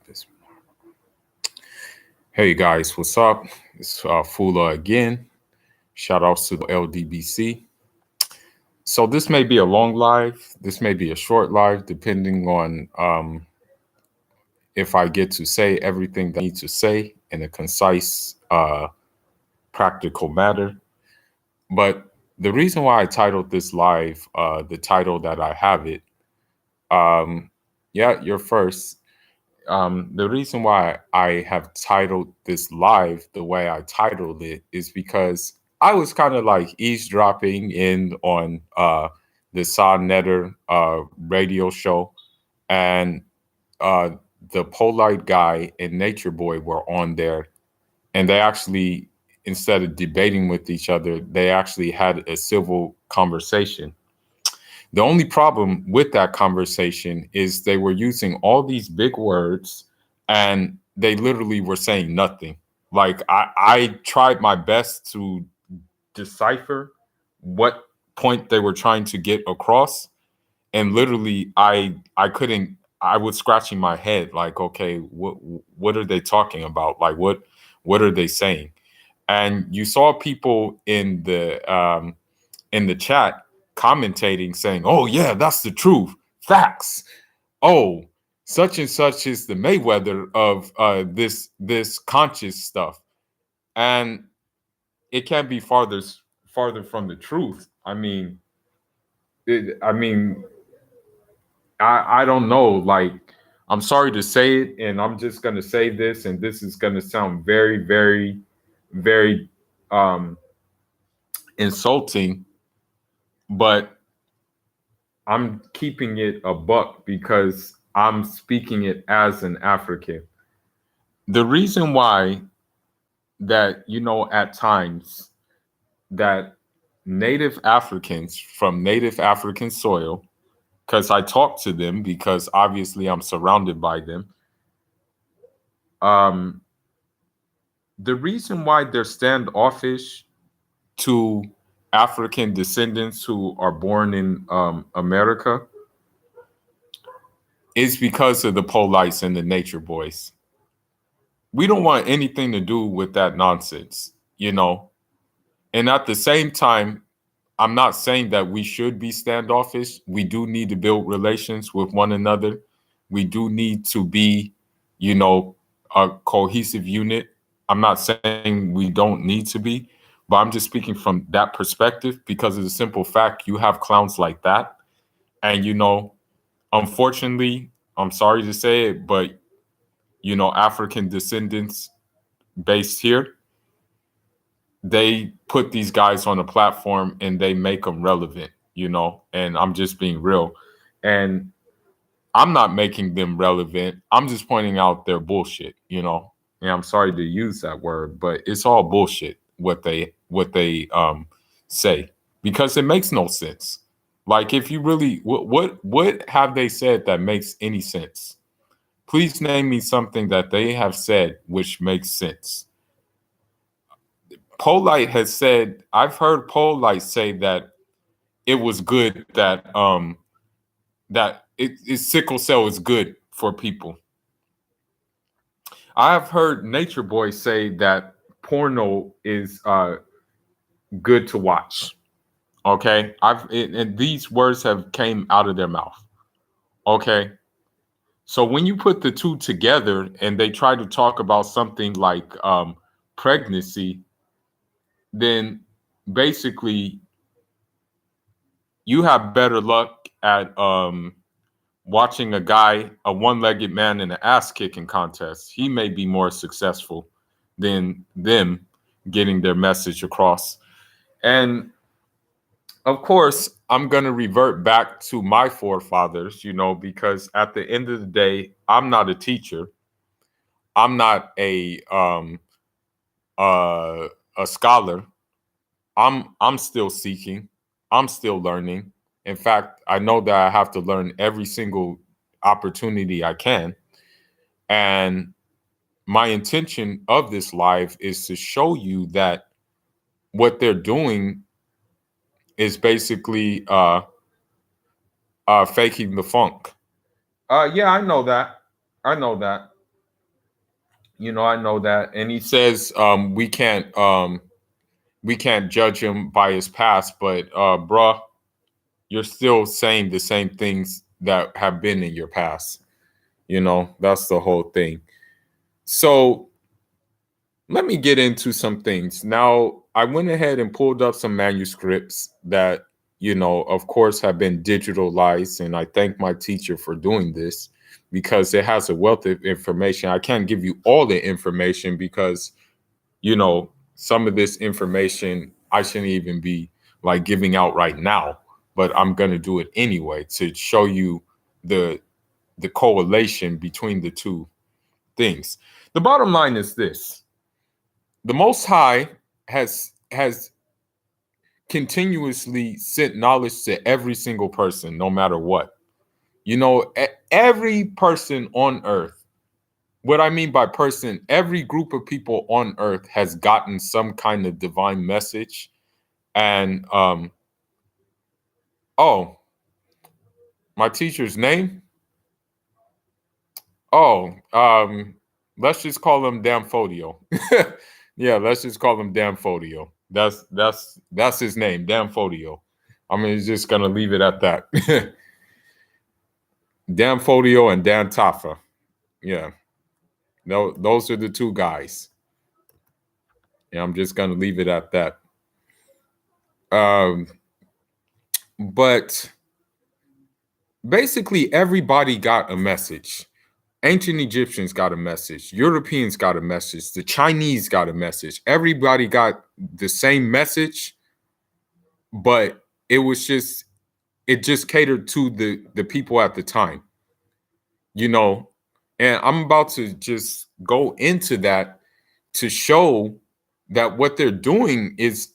This. Hey guys, what's up? It's Fula again. Shout outs to the LDBC. So this may be a long live. This may be a short live, depending on if I get to say everything that I need to say in a concise, practical manner. But the reason why I titled this live, the title that I have it, yeah, you're first. The reason why I have titled this live the way I titled it is because I was kind of like eavesdropping in on the Saw Netter radio show, and uh, the Polite guy and Nature Boy were on there, and they actually, instead of debating with each other, they actually had a civil conversation. The only problem with that conversation is they were using all these big words and they literally were saying nothing. Like I tried my best to decipher what point they were trying to get across. And literally I couldn't. I was scratching my head like, okay, what are they talking about? Like what are they saying? And you saw people in the chat commentating saying, "Oh yeah, that's the truth. Facts. Oh, such and such is the Mayweather of this conscious stuff." And it can't be farther from the truth. I mean, I don't know. Like, I'm sorry to say it, and I'm just gonna say this, and this is gonna sound very, very, very insulting, but I'm keeping it a buck because I'm speaking it as an African. The reason why that, at times that native Africans from native African soil, because I talk to them because obviously I'm surrounded by them. Um, the reason why they're standoffish to African descendants who are born in America is because of the polites and the nature boys. We don't want anything to do with that nonsense. And at the same time, I'm not saying that we should be standoffish. We do need to build relations with one another. We do need to be, you know, a cohesive unit. I'm not saying we don't need to be, but I'm just speaking from that perspective because of the simple fact you have clowns like that. And, unfortunately, I'm sorry to say it, but, African descendants based here, they put these guys on a platform and they make them relevant. And I'm just being real. And I'm not making them relevant. I'm just pointing out their bullshit. And I'm sorry to use that word, but it's all bullshit what they say because it makes no sense. Like, if you really, what have they said that makes any sense? Please name me something that they have said which makes sense. Polite has said, I've heard Polite say that it was good that sickle cell is good for people. I have heard Nature Boy say that porno is good to watch. Okay, and these words have came out of their mouth. Okay, so when you put the two together and they try to talk about something like pregnancy, then basically you have better luck at watching a one-legged man in an ass kicking contest. He may be more successful than them getting their message across. And of course, I'm going to revert back to my forefathers, because at the end of the day, I'm not a teacher. I'm not uh, a scholar. I'm still seeking. I'm still learning. In fact, I know that I have to learn every single opportunity I can. And my intention of this live is to show you that what they're doing is basically faking the funk. Yeah, I know that. I know that. I know that. And he says we can't judge him by his past, but bruh, you're still saying the same things that have been in your past. That's the whole thing. So let me get into some things. Now, I went ahead and pulled up some manuscripts that, of course, have been digitalized. And I thank my teacher for doing this because it has a wealth of information. I can't give you all the information because, some of this information I shouldn't even be like giving out right now, but I'm going to do it anyway to show you the correlation between the two things. The bottom line is this: the Most High has continuously sent knowledge to every single person, no matter what. Every person on earth. What I mean by person, every group of people on earth has gotten some kind of divine message. And oh, my teacher's name? Oh, let's just call him Damfodio. Yeah, let's just call him Damfodio. That's his name, Damfodio. I mean, he's just gonna leave it at that. Damfodio and Dan Tafa. Yeah, no, those are the two guys. Yeah, I'm just gonna leave it at that. But basically, everybody got a message. Ancient Egyptians got a message. Europeans got a message. The Chinese got a message. Everybody got the same message, but it just catered to the people at the time, And I'm about to just go into that to show that what they're doing is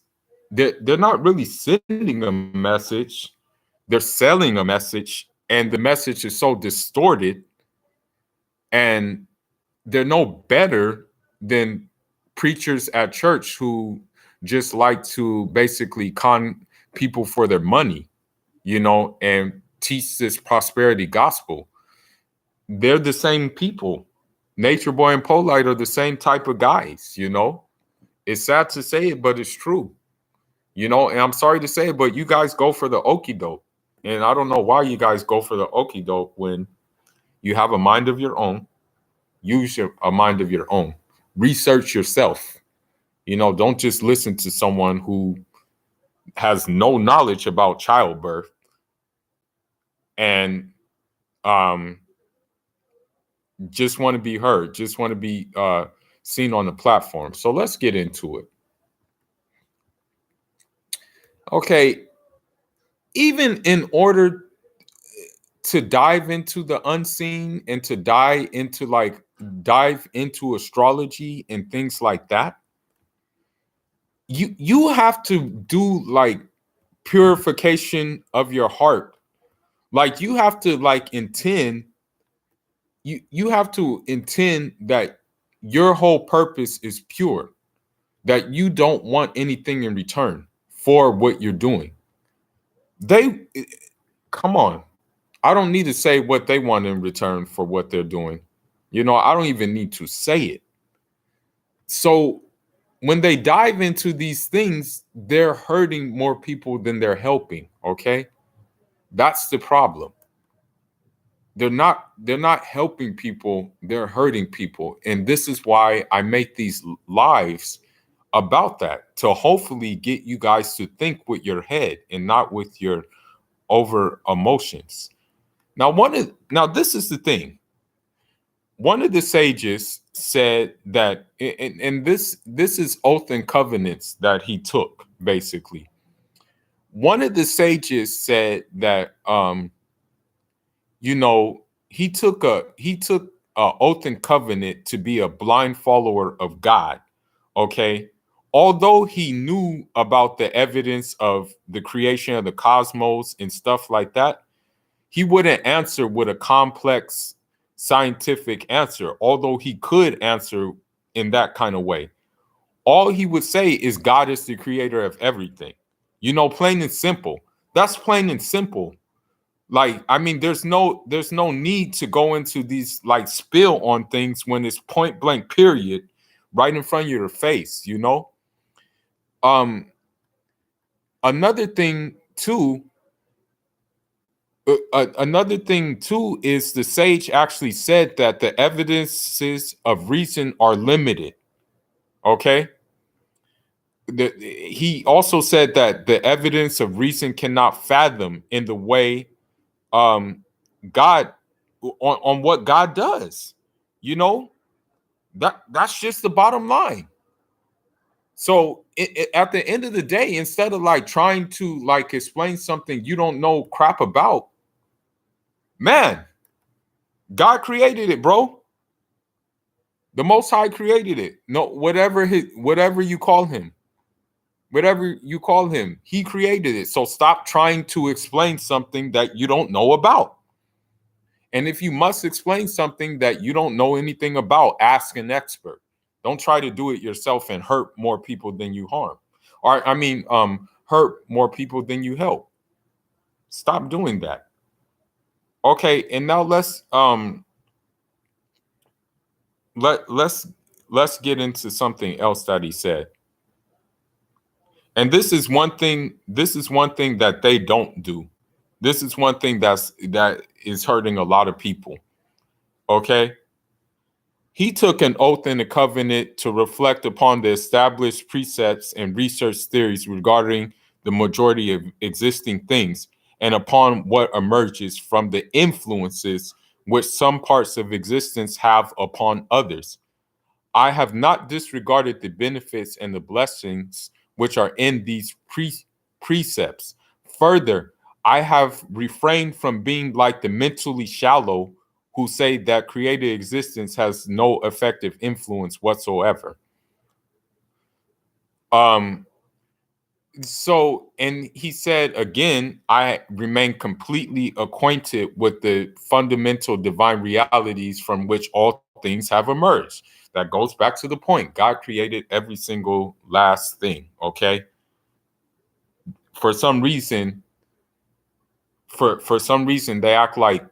they're not really sending a message. They're selling a message, and the message is so distorted, and they're no better than preachers at church who just like to basically con people for their money, and teach this prosperity gospel. They're the same people. Nature Boy and Polite are the same type of guys, It's sad to say it, but it's true. And I'm sorry to say it, but you guys go for the okie doke. And I don't know why you guys go for the okie doke when you have a mind of your own. Use a mind of your own. Research yourself. Don't just listen to someone who has no knowledge about childbirth and just want to be heard, just want to be seen on the platform. So let's get into it. Okay. Even in order to dive into the unseen and to dive into astrology and things like that, you have to do like purification of your heart. Like you have to intend you have to intend that your whole purpose is pure, that you don't want anything in return for what you're doing. Come on. I don't need to say what they want in return for what they're doing. I don't even need to say it. So when they dive into these things, they're hurting more people than they're helping. Okay. That's the problem. They're not helping people, they're hurting people. And this is why I make these lives about that, to hopefully get you guys to think with your head and not with your over emotions. Now this is the thing. One of the sages said that, and this is oath and covenants that he took, basically. One of the sages said that he took a oath and covenant to be a blind follower of God. Okay. Although he knew about the evidence of the creation of the cosmos and stuff like that, he wouldn't answer with a complex scientific answer, although he could answer in that kind of way. All he would say is God is the creator of everything. Plain and simple. That's plain and simple. Like, I mean, there's no need to go into these like spill on things when it's point blank period right in front of your face, you know? Um another thing too another thing too is the sage actually said that the evidences of reason are limited. Okay, he also said that the evidence of reason cannot fathom in the way um God on what God does. You know, that's just the bottom line. So at the end of the day, instead of like trying to like explain something you don't know crap about, man, God created it, bro. The Most High created it. No, whatever you call him, whatever you call him, he created it. So stop trying to explain something that you don't know about. And if you must explain something that you don't know anything about, ask an expert. Don't try to do it yourself and hurt more people than you harm. Or I mean, hurt more people than you help. Stop doing that. Okay, and now let's get into something else that he said. And this is one thing that they don't do. This is one thing that is hurting a lot of people. Okay? He took an oath and a covenant to reflect upon the established precepts and research theories regarding the majority of existing things and upon what emerges from the influences which some parts of existence have upon others. I have not disregarded the benefits and the blessings which are in these precepts. Further, I have refrained from being like the mentally shallow who say that created existence has no effective influence whatsoever. Um, and he said again, I remain completely acquainted with the fundamental divine realities from which all things have emerged. That goes back to the point. God created every single last thing. Okay. For some reason, for some reason, they act like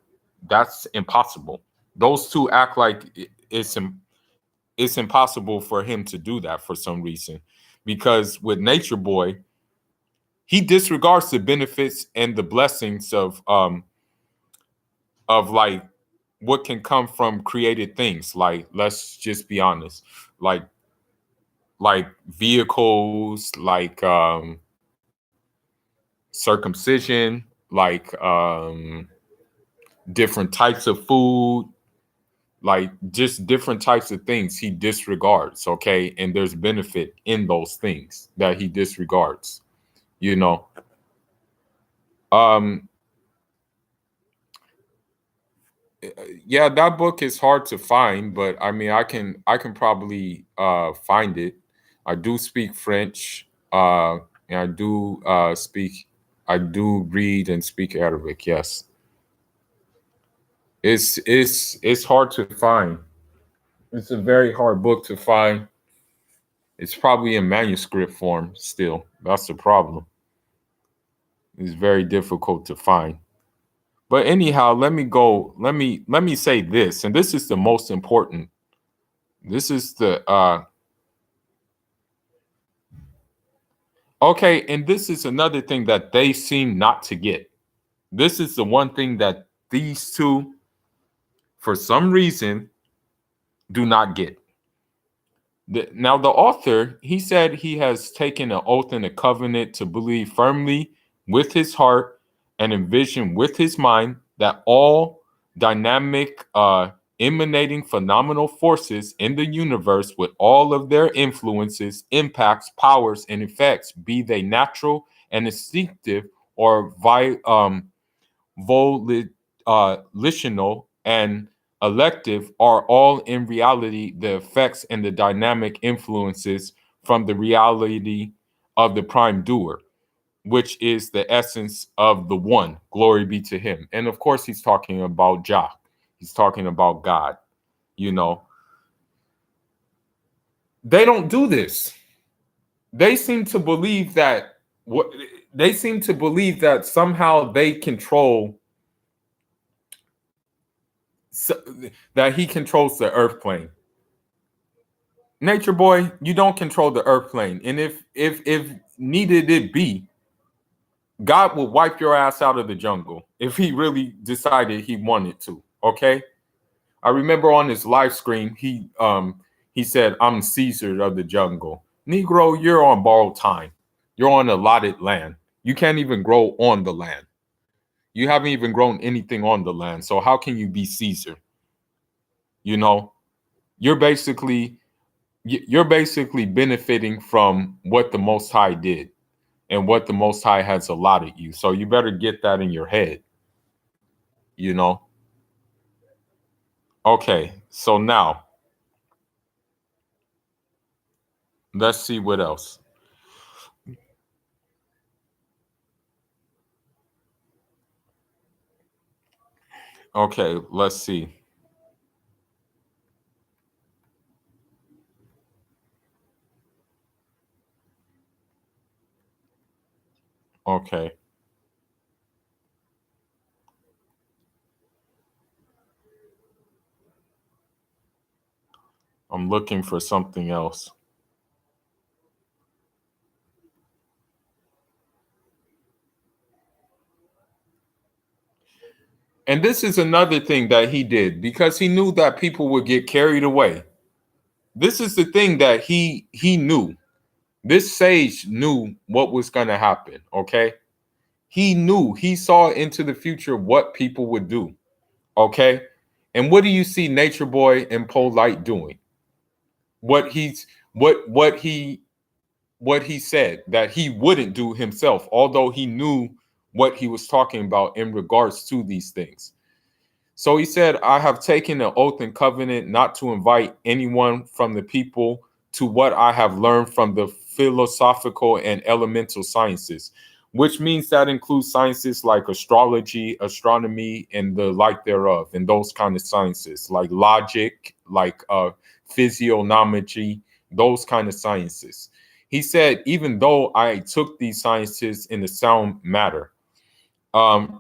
that's impossible. Those two act like it's impossible for him to do that for some reason. Because with Nature Boy, he disregards the benefits and the blessings of like what can come from created things. Like, let's just be honest, like vehicles, like circumcision, like different types of food, like just different types of things he disregards. Okay, and there's benefit in those things that he disregards, you know. um yeah, that book is hard to find, but I mean, I can probably find it. I do speak French, and I do read and speak Arabic. Yes, it's hard to find. It's a very hard book to find. It's probably in manuscript form still. That's the problem. It's very difficult to find. But anyhow, let me go. Let me say this, and this is the most important. This is the okay, and this is another thing that they seem not to get. This is the one thing that these two, for some reason, do not get. Now, the author, he said he has taken an oath and a covenant to believe firmly with his heart and envision with his mind that all dynamic, emanating phenomenal forces in the universe, with all of their influences, impacts, powers, and effects, be they natural and instinctive or volitional and elective, are all in reality the effects and the dynamic influences from the reality of the prime doer, which is the essence of the one. Glory be to him. And of course, he's talking about Jah. He's talking about God. You know, they don't do this. They seem to believe that what they seem to believe that somehow they control so, that he controls the earth plane. Nature boy, you don't control the earth plane. And if needed it be, God will wipe your ass out of the jungle if he really decided he wanted to. Okay? I remember on his live stream, he said, I'm Caesar of the jungle. Negro, you're on borrowed time. You're on allotted land. You can't even grow on the land. You haven't even grown anything on the land. So how can you be Caesar? You know, you're basically you're basically benefiting from what the Most High did and what the Most High has allotted you. So you better get that in your head, you know? Okay, so now let's see what else. Okay, let's see. Okay, I'm looking for something else. And this is another thing that he did because he knew that people would get carried away. This is the thing that he knew. This sage knew what was going to happen, okay? He knew, he saw into the future what people would do, okay? And what do you see Nature Boy and Polite doing? What he's what he said that he wouldn't do himself, although he knew what he was talking about in regards to these things. So he said, I have taken an oath and covenant not to invite anyone from the people to what I have learned from the philosophical and elemental sciences, which means that includes sciences like astrology, astronomy, and the like thereof, and those kind of sciences like logic, like physiognomy, those kind of sciences. He said, even though I took these sciences in a sound matter,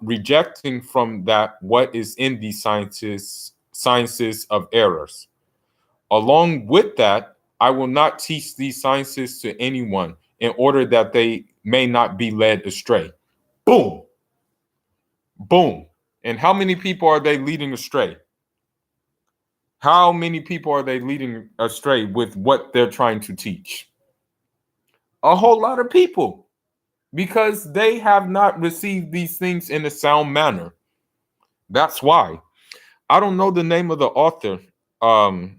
rejecting from that what is in these sciences of errors. Along with that, I will not teach these sciences to anyone in order that they may not be led astray. Boom. Boom. And how many people are they leading astray? How many people are they leading astray with what they're trying to teach? A whole lot of people, because they have not received these things in a sound manner. That's why. I don't know the name of the author. Um,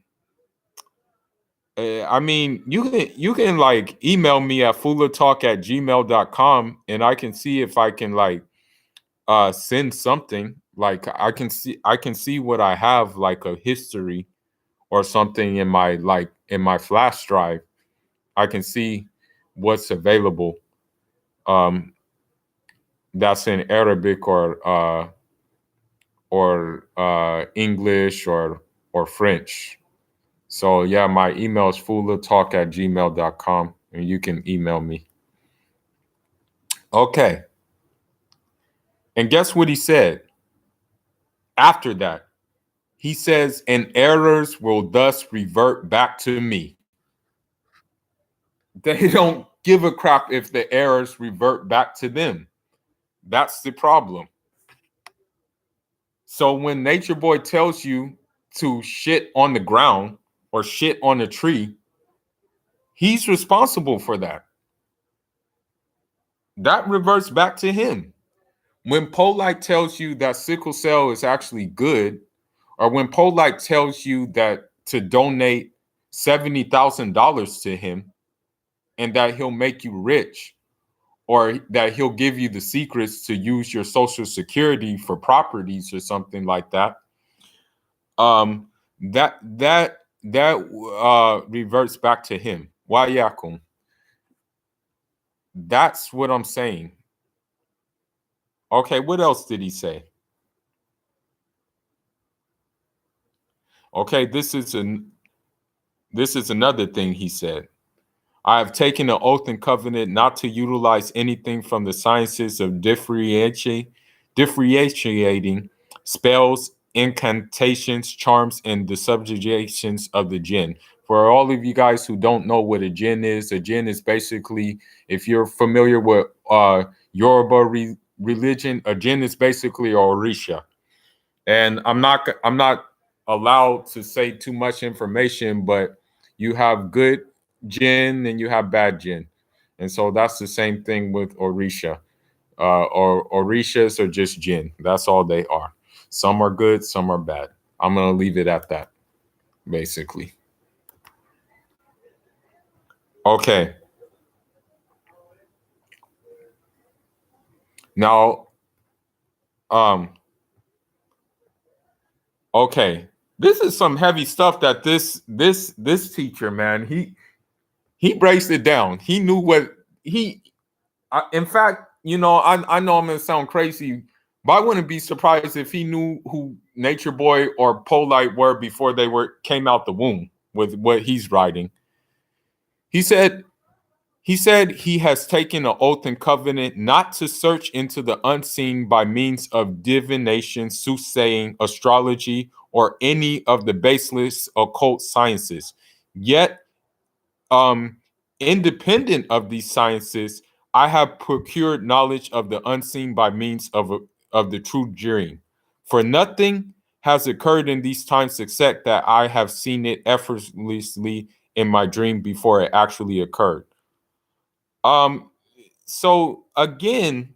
I mean, you can like email me at fulatalk@gmail.com and I can see if I can like send something. Like I can see what I have, like a history or something in my flash drive. I can see what's available. Um, that's in Arabic or English or French. So yeah, my email is fulatalk@gmail.com and you can email me. Okay. And guess what he said after that? He says, and errors will thus revert back to me. They don't give a crap if the errors revert back to them. That's the problem. So when Nature Boy tells you to shit on the ground or shit on a tree, he's responsible for that. That reverts back to him. When Polite tells you that sickle cell is actually good, or when Polite tells you that to donate $70,000 to him and that he'll make you rich, or that he'll give you the secrets to use your social security for properties or something like that, um, that reverts back to him. Wayakum. That's what I'm saying. Okay, what else did he say? Okay, this is another thing he said. I have taken an oath and covenant not to utilize anything from the sciences of differentiating spells, incantations, charms, and the subjugations of the jinn. For all of you guys who don't know what a jinn is basically, if you're familiar with Yoruba religion, a jinn is basically a orisha. And I'm not allowed to say too much information, but you have good jinn and you have bad jinn. And so that's the same thing with orisha. Or orishas are just jinn. That's all they are. Some are good, some are bad. I'm gonna leave it at that, basically. Okay. Now, um, okay. This is some heavy stuff that this teacher, man, he breaks it down. He knew what he in fact, I know I'm gonna sound crazy, but I wouldn't be surprised if he knew who Nature Boy or Polite were before they were came out the womb with what he's writing. He said he has taken an oath and covenant not to search into the unseen by means of divination, soothsaying, astrology, or any of the baseless occult sciences. Yet, um, independent of these sciences, I have procured knowledge of the unseen by means of the true dream. For nothing has occurred in these times except that I have seen it effortlessly in my dream before it actually occurred. Um, so again,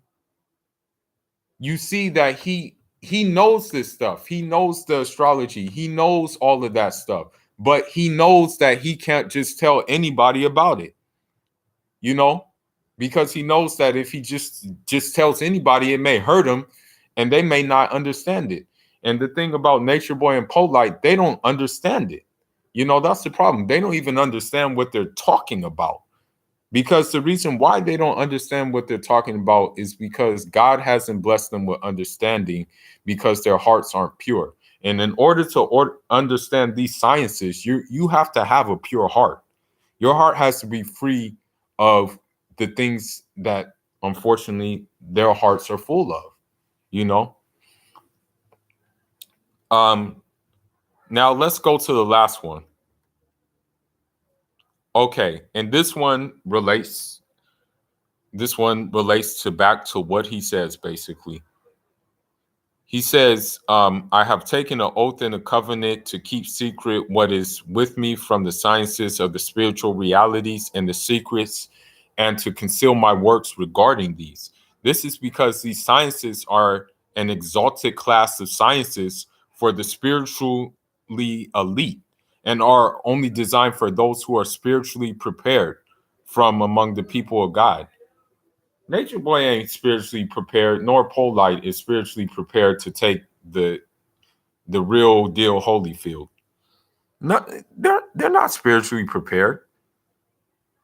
you see that he knows this stuff. He knows the astrology. He knows all of that stuff. But he knows that he can't just tell anybody about it. You know, because he knows that if he just tells anybody, it may hurt them, and they may not understand it. And the thing about Nature Boy and Polite, they don't understand it. That's the problem. They don't even understand what they're talking about. Because the reason why they don't understand what they're talking about is because God hasn't blessed them with understanding because their hearts aren't pure. And in order to understand these sciences, you have to have a pure heart. Your heart has to be free of the things that unfortunately their hearts are full of, you know? Now let's go to the last one. Okay, and this one relates to back to what he says basically. He says, I have taken an oath and a covenant to keep secret what is with me from the sciences of the spiritual realities and the secrets, and to conceal my works regarding these. This is because these sciences are an exalted class of sciences for the spiritually elite and are only designed for those who are spiritually prepared from among the people of God. Nature Boy ain't spiritually prepared, nor Polite is spiritually prepared to take the real deal Holyfield. Not they're not spiritually prepared.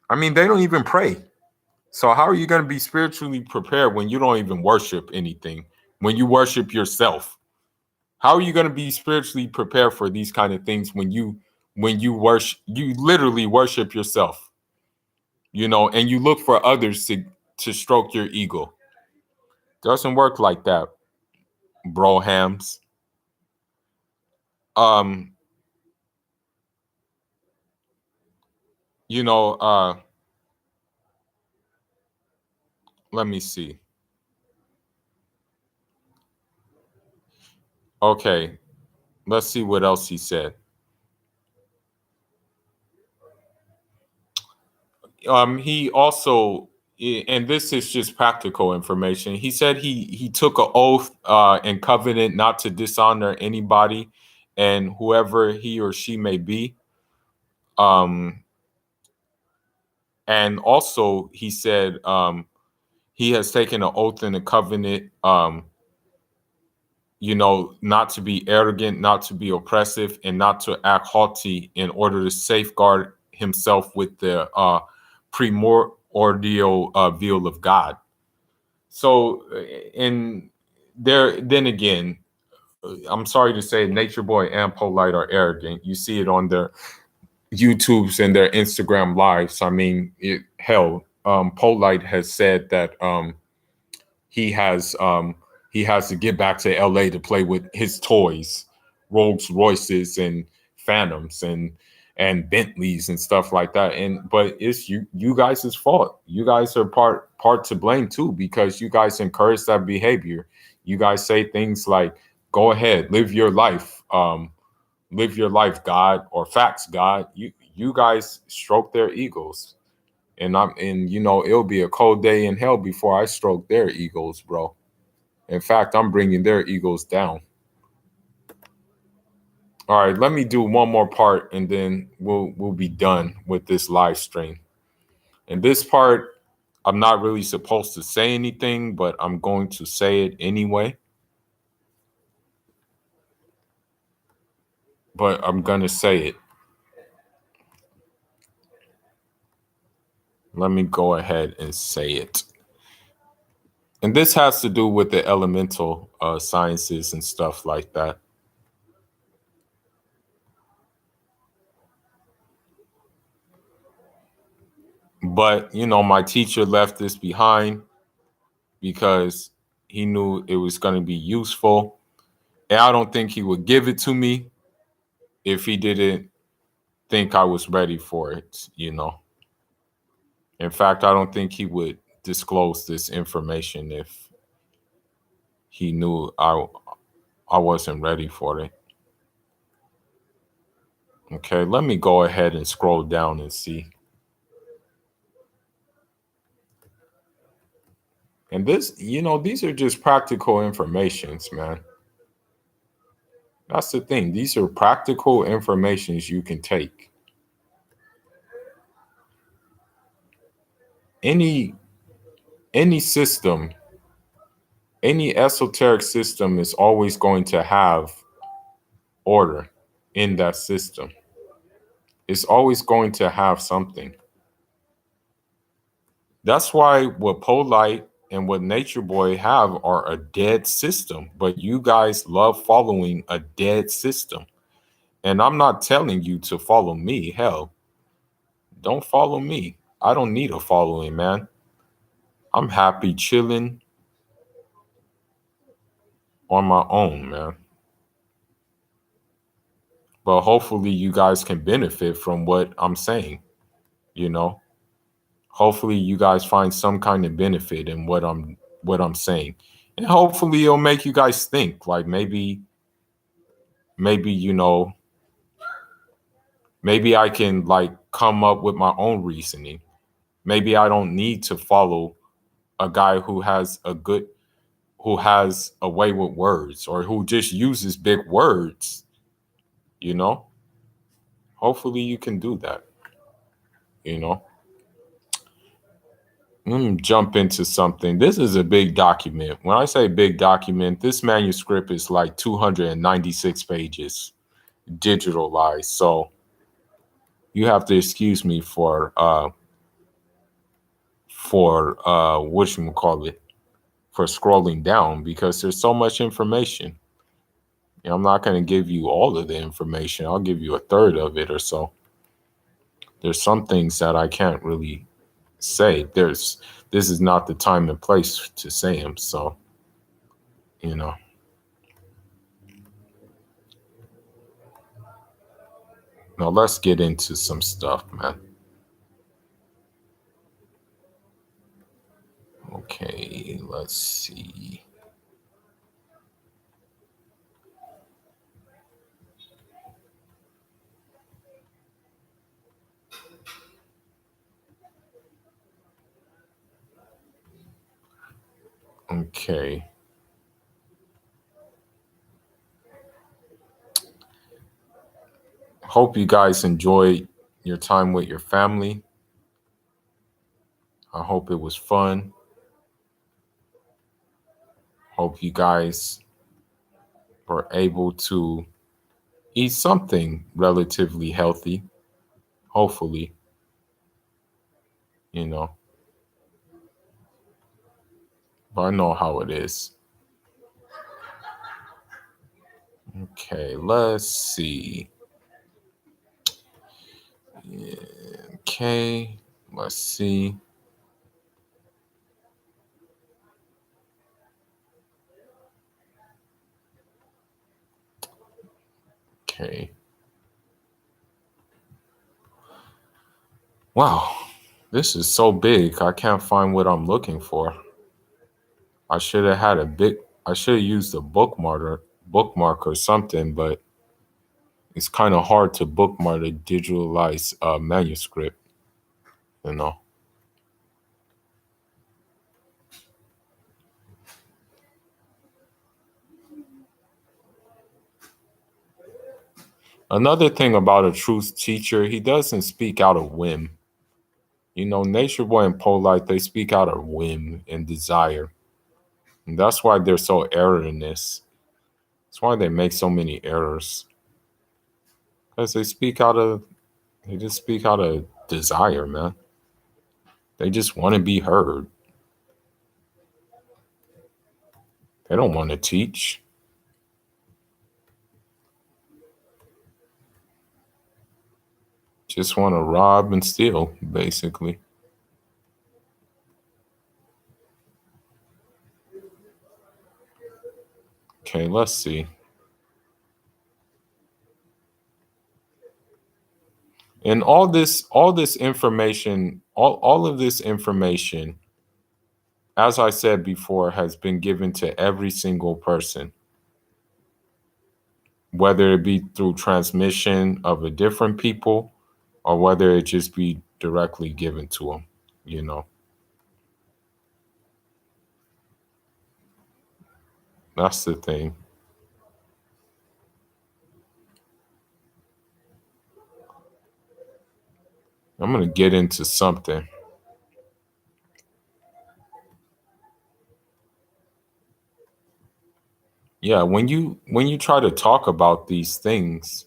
I mean, they don't even pray. So how are you going to be spiritually prepared when you don't even worship anything? When you worship yourself? How are you going to be spiritually prepared for these kind of things when you worship, you literally worship yourself, and you look for others to stroke your ego? Doesn't work like that, bro hams. Um, you know, let me see. Okay, let's see what else he said. He also, and this is just practical information. He said he took an oath and covenant not to dishonor anybody and whoever he or she may be. And also he said he has taken an oath and a covenant, not to be arrogant, not to be oppressive, and not to act haughty in order to safeguard himself with the primordial veil of God. So, in there, then again, I'm sorry to say, Nature Boy and Polite are arrogant. You see it on their YouTubes and their Instagram lives. I mean, hell, Polite has said that he has he has to get back to LA to play with his toys, Rolls Royces and Phantoms and Bentleys and stuff like that. And but it's you guys' fault. You guys are part to blame too, because you guys encourage that behavior. You guys say things like, "Go ahead, live your life, God," or "Facts, God." You guys stroke their egos, and it'll be a cold day in hell before I stroke their egos, bro. In fact, I'm bringing their egos down. All right, let me do one more part, and then we'll be done with this live stream. And this part, I'm not really supposed to say anything, but I'm going to say it anyway. But I'm gonna say it. Let me go ahead and say it. And this has to do with the elemental sciences and stuff like that. But, my teacher left this behind because he knew it was going to be useful. And I don't think he would give it to me if he didn't think I was ready for it. In fact, I don't think he would disclose this information if he knew I wasn't ready for it. Okay, let me go ahead and scroll down and see. And these are just practical informations, man. That's the thing. These are practical informations you can take. Any any system, any esoteric system is always going to have order in that system. It's always going to have something. That's why what Polite and what Nature Boy have are a dead system, but you guys love following a dead system. And I'm not telling you to follow me. Hell, don't follow me. I don't need a following, man. I'm happy chilling on my own, man. But hopefully you guys can benefit from what I'm saying, you know? Hopefully you guys find some kind of benefit in what I'm saying. And hopefully it'll make you guys think, like maybe maybe I can like come up with my own reasoning. Maybe I don't need to follow a guy who has a way with words, or who just uses big words, you know? Hopefully you can do that, you know? Let me jump into something. This is a big document. When I say big document, this manuscript is like 296 pages digitalized. So you have to excuse me for whatchamacallit, for scrolling down, because there's so much information. I'm not going to give you all of the information. I'll give you a third of it or so. There's some things that I can't really say. This is not the time and place to say them. So, you know. Now let's get into some stuff, man. Okay, let's see. Okay. Hope you guys enjoyed your time with your family. I hope it was fun. Hope you guys were able to eat something relatively healthy. Hopefully, you know. But I know how it is. Okay, let's see. Okay, let's see. Okay. Wow. This is so big. I can't find what I'm looking for. I should have had a big I should have used a bookmark or something, but it's kind of hard to bookmark a digitalized manuscript, you know. Another thing about a truth teacher, he doesn't speak out of whim. You know, Nature Boy and Polite, they speak out of whim and desire. And that's why they're so erroneous. That's why they make so many errors. Because they just speak out of desire, man. They just want to be heard. They don't want to teach. Just want to rob and steal, basically. Okay, let's see. And all this information, all of this information, as I said before, has been given to every single person, whether it be through transmission of a different people or whether it just be directly given to them, you know. That's the thing. I'm going to get into something. Yeah, when you try to talk about these things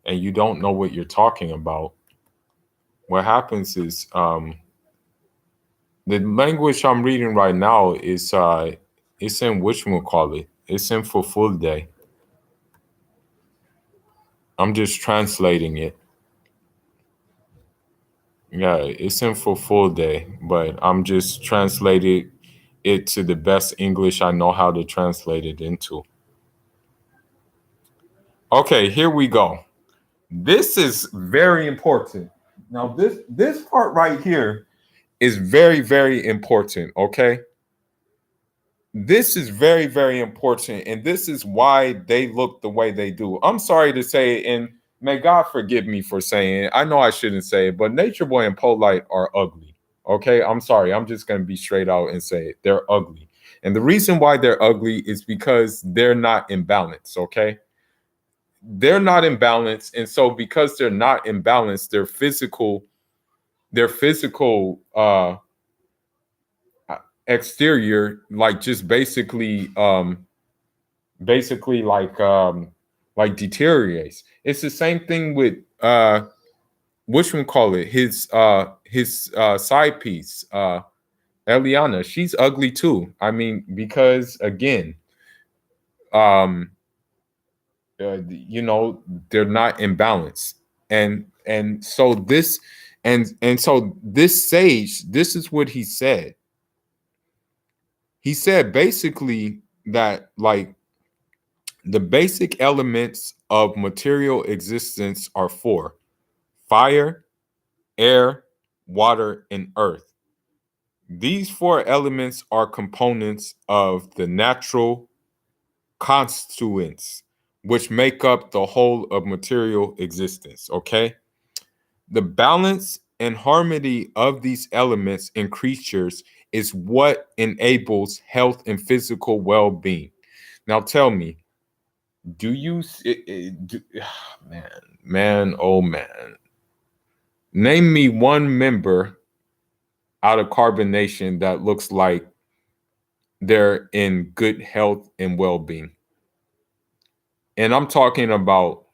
and you don't know what you're talking about, what happens is the language I'm reading right now is it's in which we'll call it. It's in for full day. I'm just translating it. Yeah, it's in for full day, but I'm just translating it to the best English I know how to translate it into. Okay, here we go. This is very important. Now this part right here is very very important, okay? This is very very important and this is why they look the way they do. I'm sorry to say, and may God forgive me for saying it. I know I shouldn't say it, but Nature Boy and Polite are ugly. Okay, I'm sorry. I'm just going to be straight out and say it. They're ugly. And the reason why they're ugly is because they're not in balance, okay? They're not in balance, and so because they're not in balance, their physical exterior like just basically like deteriorates. It's the same thing with which one call it his side piece Eliana. She's ugly too. I mean, because again, um you know, they're not in balance. And so this and so this sage, this is what he said. He said basically that like the basic elements of material existence are four: fire, air, water, and earth. These four elements are components of the natural constituents which make up the whole of material existence. Okay. The balance and harmony of these elements in creatures is what enables health and physical well being. Now, tell me, do you, man, oh man, name me one member out of carbonation that looks like they're in good health and well being. And I'm talking about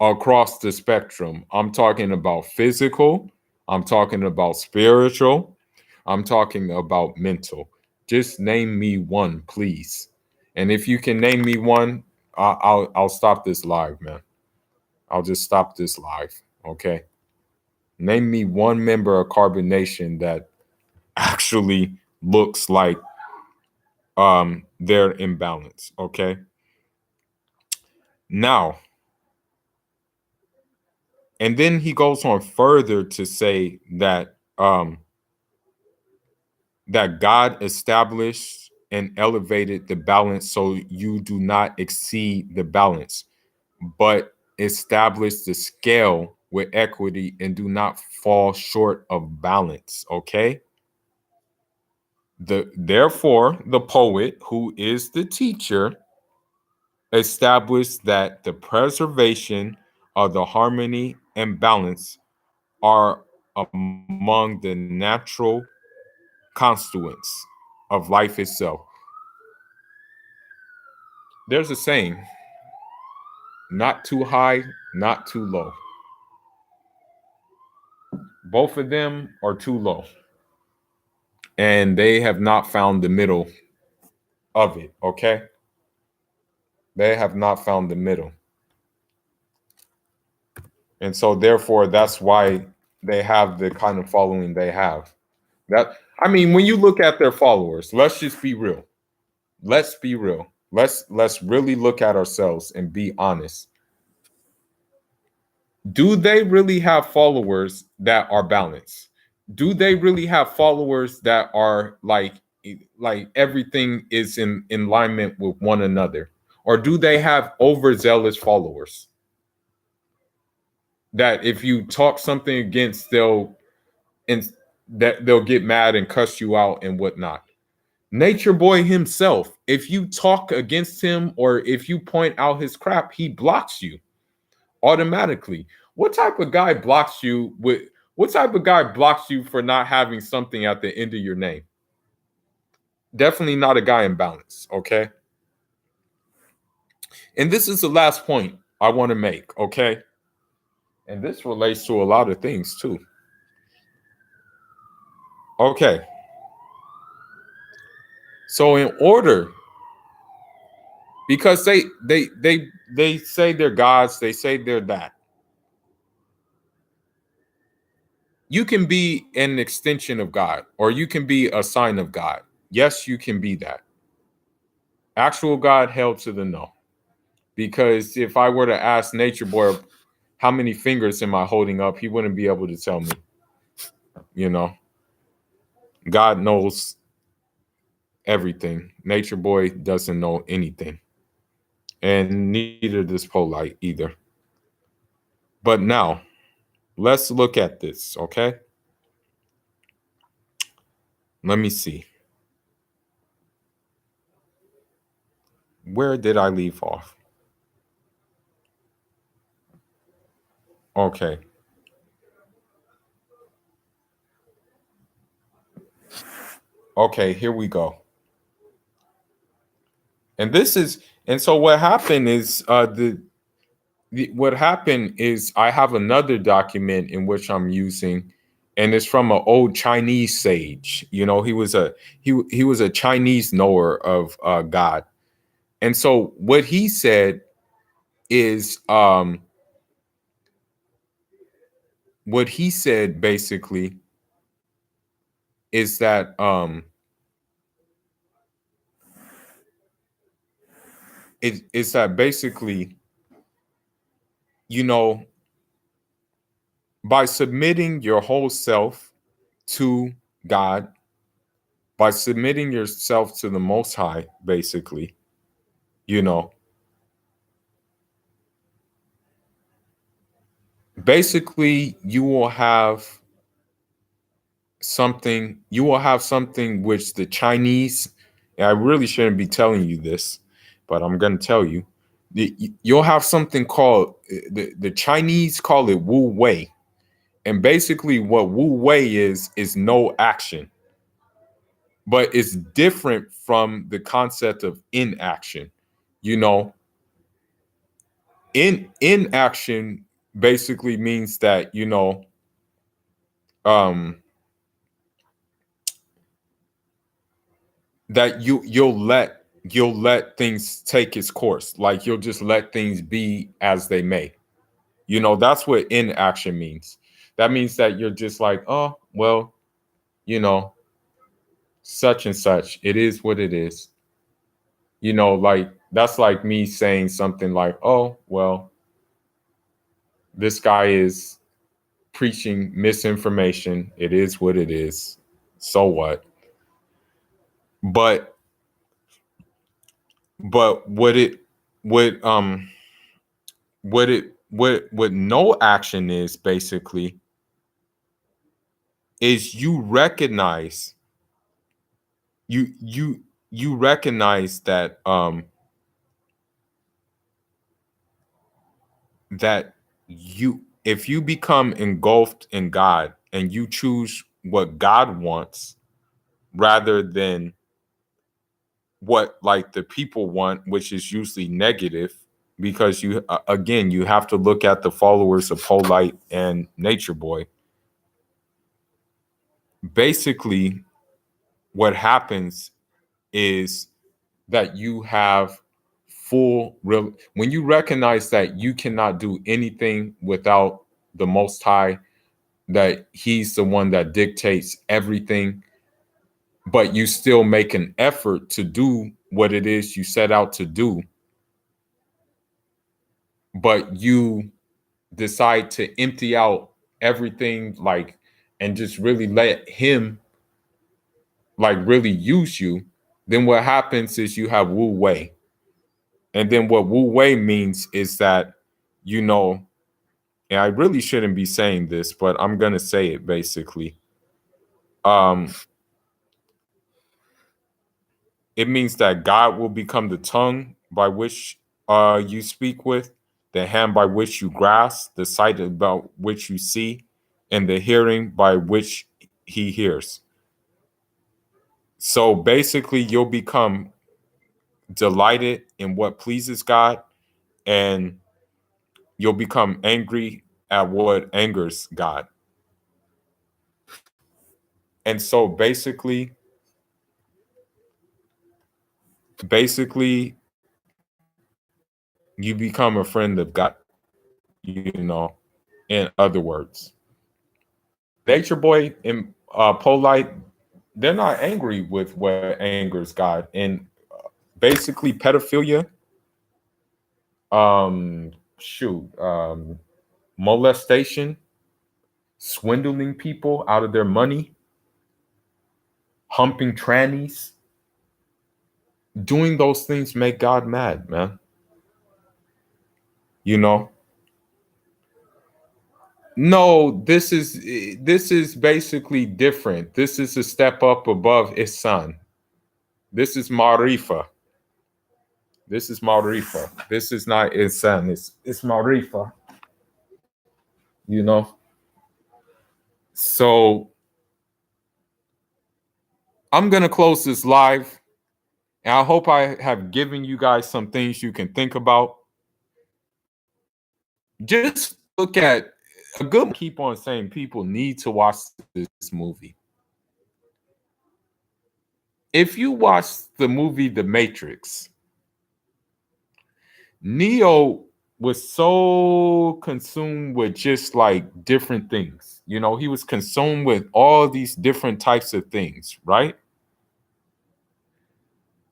across the spectrum. I'm talking about physical, I'm talking about spiritual, I'm talking about mental. Just name me one, please. And if you can name me one, I'll stop this live, man. I'll just stop this live. Okay. Name me one member of Carbonation that actually looks like they're in balance. Okay. Now, And then he goes on further to say that God established and elevated the balance so you do not exceed the balance, but establish the scale with equity and do not fall short of balance. Okay. Therefore, the poet, who is the teacher, established that the preservation of the harmony and balance are among the natural constituents of life itself. There's a saying, not too high, not too low. Both of them are too low, and they have not found the middle of it. Okay. They have not found the middle. And so therefore that's why they have the kind of following they have. That, I mean, when you look at their followers, let's just be real. Let's be real. Let's really look at ourselves and be honest. Do they really have followers that are balanced? Do they really have followers that are like everything is in alignment with one another? Or do they have overzealous followers that if you talk something against, and that they'll get mad and cuss you out and whatnot? Nature Boy himself, if you talk against him or if you point out his crap, he blocks you automatically. What type of guy blocks you with what type of guy blocks you for not having something at the end of your name? Definitely not a guy in balance, okay? And this is the last point I want to make, okay? And this relates to a lot of things too. Okay. So in order, because they say they're gods, they say they're that. You can be an extension of God, or you can be a sign of God. Yes, you can be that. Actual God, held to the no. Because if I were to ask Nature Boy how many fingers am I holding up, he wouldn't be able to tell me. You know, God knows everything. Nature Boy doesn't know anything. And neither does Polite either. But now, let's look at this, okay? Let me see. Where did I leave off? Okay. Okay, here we go. And this is, and so what happened is what happened is I have another document in which I'm using, and it's from an old Chinese sage. You know, he was a Chinese knower of God. And so what he said is what he said basically is that it's that basically, you know, by submitting your whole self to God, by submitting yourself to the Most High, basically, you know, basically you will have something which the Chinese, and I really shouldn't be telling you this, but I'm going to tell you, you'll have something called, the Chinese call it Wu Wei. And basically what Wu Wei is no action, but it's different from the concept of inaction. You know, inaction basically means that, you know, um that you'll let things take its course, like you'll just let things be as they may. You know, that's what inaction means. That means that you're just like, oh well, you know, such and such, it is what it is. You know, like that's like me saying something like, oh well, This guy is preaching misinformation. It is what it is. So what? But what it what no action is basically is you you you recognize that that you if you become engulfed in God and you choose what God wants rather than what like the people want, which is usually negative, because you again you have to look at the followers of Polite and Nature Boy. Basically, what happens is that you have full real when you recognize that you cannot do anything without the Most High, that He's the one that dictates everything, but you still make an effort to do what it is you set out to do, but you decide to empty out everything, like, and just really let Him like really use you, then what happens is you have Wu Wei. And then what Wu Wei means is that, you know, and I really shouldn't be saying this, but I'm gonna say it basically. Um, it means that God will become the tongue by which you speak with, the hand by which you grasp, the sight about which you see, and the hearing by which He hears. So basically, you'll become delighted in what pleases God, and you'll become angry at what angers God. And so basically you become a friend of God, you know, in other words. Nature Boy and Polite, they're not angry with what angers God. And basically pedophilia, um, shoot, molestation, swindling people out of their money, humping trannies, doing those things make God mad, man. You know, no, this is basically different. This is a step up above Ihsan. This is Marifa. This is Marifa. This is not Ihsan. It's Marifa. You know. So I'm gonna close this live, and I hope I have given you guys some things you can think about. Just look at a good. Keep on saying people need to watch this movie. If you watch the movie The Matrix, Neo was so consumed with just like different things. You know, he was consumed with all these different types of things, right?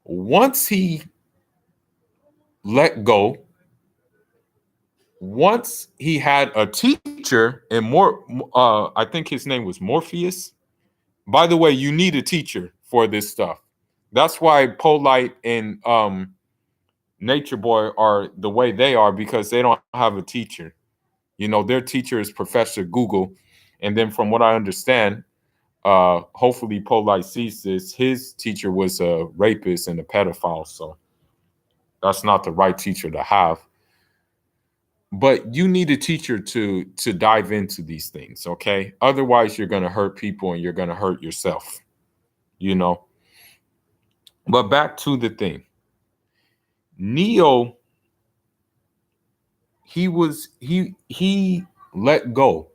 Once he let go, once he had a teacher, and more, I think his name was Morpheus. By the way, you need a teacher for this stuff. That's why Polite and Nature Boy are the way they are, because they don't have a teacher. You know, their teacher is Professor Google. And then from what I understand, hopefully Polite sees this, his teacher was a rapist and a pedophile. So that's not the right teacher to have. But you need a teacher to dive into these things, okay? Otherwise, you're going to hurt people and you're going to hurt yourself, you know? But back to the thing. Neo, he let go.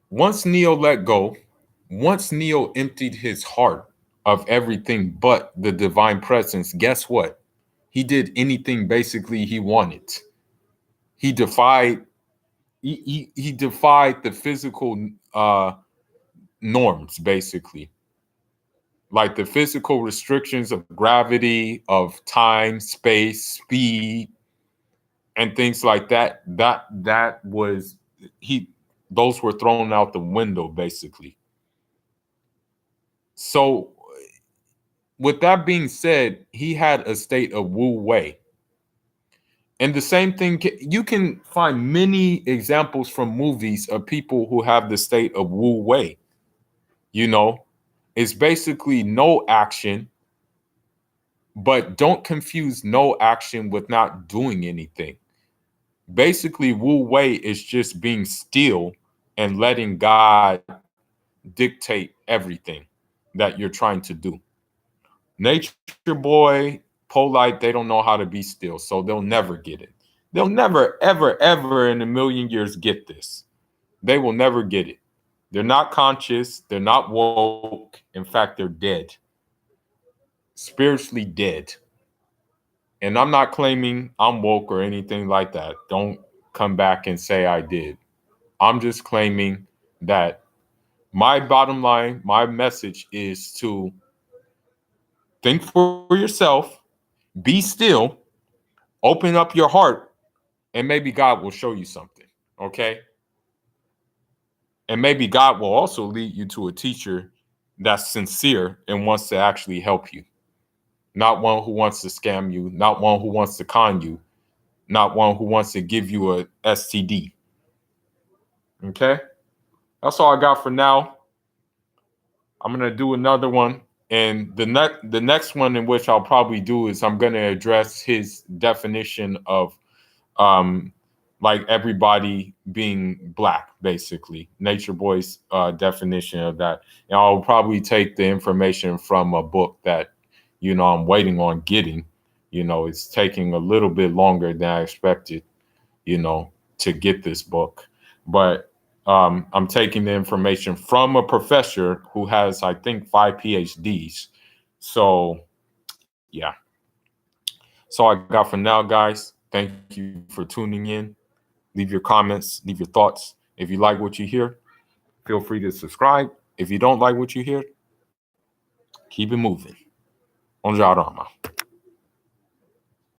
Once Neo let go, once Neo emptied his heart of everything but the divine presence, guess what? He did anything basically he wanted. He defied he defied the physical norms, basically. Like the physical restrictions of gravity, of time, space, speed, and things like that. That was he. Those were thrown out the window, basically. So, with that being said, he had a state of Wu Wei. And the same thing, you can find many examples from movies of people who have the state of Wu Wei. You know, it's basically no action, but don't confuse no action with not doing anything. Basically, Wu Wei is just being still and letting God dictate everything that you're trying to do. Nature boy, polite, they don't know how to be still, so they'll never get it. They'll never, ever, ever in a million years get this. They will never get it. They're not conscious. They're not woke. In fact, they're dead, spiritually dead. And I'm not claiming I'm woke or anything like that. Don't come back and say I did. I'm just claiming that my bottom line, my message is to think for yourself, be still, open up your heart, and maybe God will show you something. Okay? And maybe God will also lead you to a teacher that's sincere and wants to actually help you. Not one who wants to scam you, not one who wants to con you, not one who wants to give you a STD. Okay? That's all I got for now. I'm gonna do another one, and the next one in which I'll probably do is I'm gonna address his definition of um like everybody being black, basically. Nature Boy's definition of that. And I'll probably take the information from a book that, I'm waiting on getting. It's taking a little bit longer than I expected, you know, to get this book. But I'm taking the information from a professor who has, I think, 5 PhDs. So, yeah. So I got for now, guys. Thank you for tuning in. Leave your comments, leave your thoughts. If you like what you hear, feel free to subscribe. If you don't like what you hear, keep it moving. On Jarama.